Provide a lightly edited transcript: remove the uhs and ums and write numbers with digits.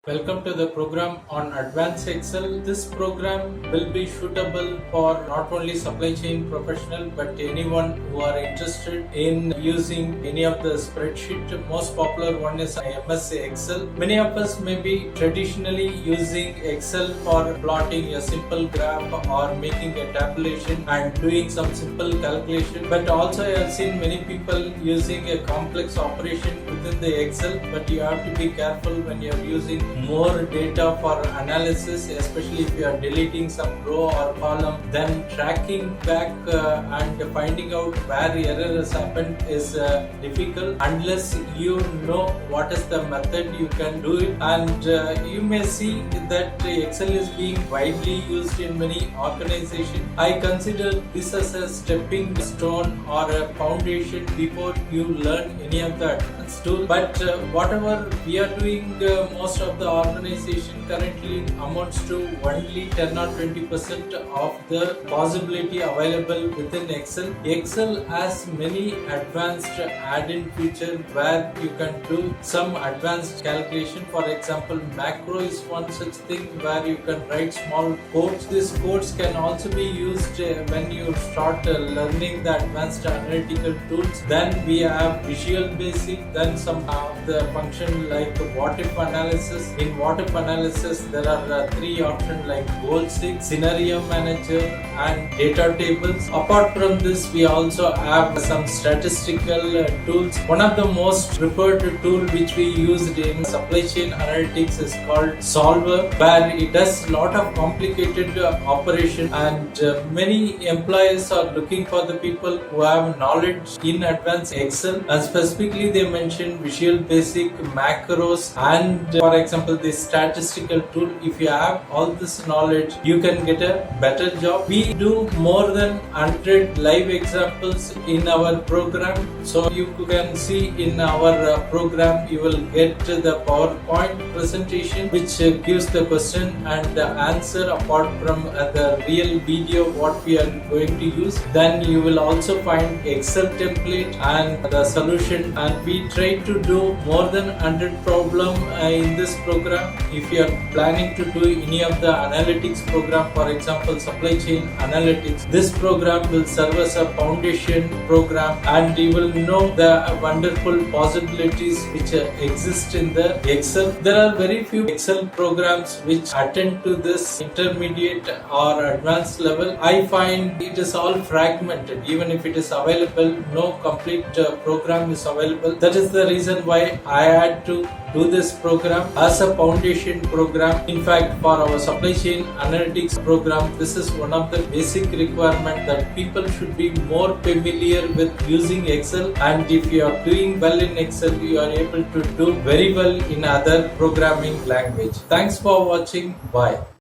Welcome to the program on Advanced Excel. This program will be suitable for not only supply chain professional but anyone who are interested in using any of the spreadsheet. Most popular one is MS Excel. Many of us may be traditionally using Excel for plotting a simple graph or making a tabulation and doing some simple calculation. But also I have seen many people using a complex operation within the Excel, but you have to be careful when you are using more data for analysis, especially if you are deleting some row or column. Then tracking back and finding out where error has happened is difficult unless you know what is the method you can do it. And you may see that Excel is being widely used in many organizations. I consider this as a stepping stone or a foundation before you learn any of the advanced tools. But whatever we are doing, most of the organization currently amounts to only 10 or 20% of the possibility available within Excel. Excel has many advanced add-in features where you can do some advanced calculation. For example, macro is one such thing where you can write small codes. These codes can also be used when you start learning the advanced analytical tools. Then we have Visual Basic, then some of the function like what if analysis. In what if analysis there are three options like goal seek, scenario manager and data tables. Apart from this, we also have some statistical tools. One of the most preferred tool which we used in supply chain analytics is called Solver, where it does a lot of complicated operation, and many employees are looking for the people who have knowledge in advanced Excel, and specifically they mention Visual Basic, macros, and for example this statistical tool. If you have all this knowledge, you can get a better job. We do more than 100 live examples in our program, so you can see in our program you will get the PowerPoint presentation which gives the question and the answer apart from the real video what we are going to use. Then you will also find Excel template and the solution, and we try to do more than 100 problem in this program. If you are planning to do any of the analytics program, for example supply chain analytics, this program will serve as a foundation program, and you will know the wonderful possibilities which exist in the Excel. There are very few Excel programs which attend to this intermediate or advanced level. I find it is all fragmented. Even if it is available, no complete program is available. That is the reason why I had to do this program as a foundation program. In fact, for our supply chain analytics program, this is one of the basic requirements that people should be more familiar with using Excel, and if you are doing well in Excel, you are able to do very well in other programming language. Thanks for watching. Bye.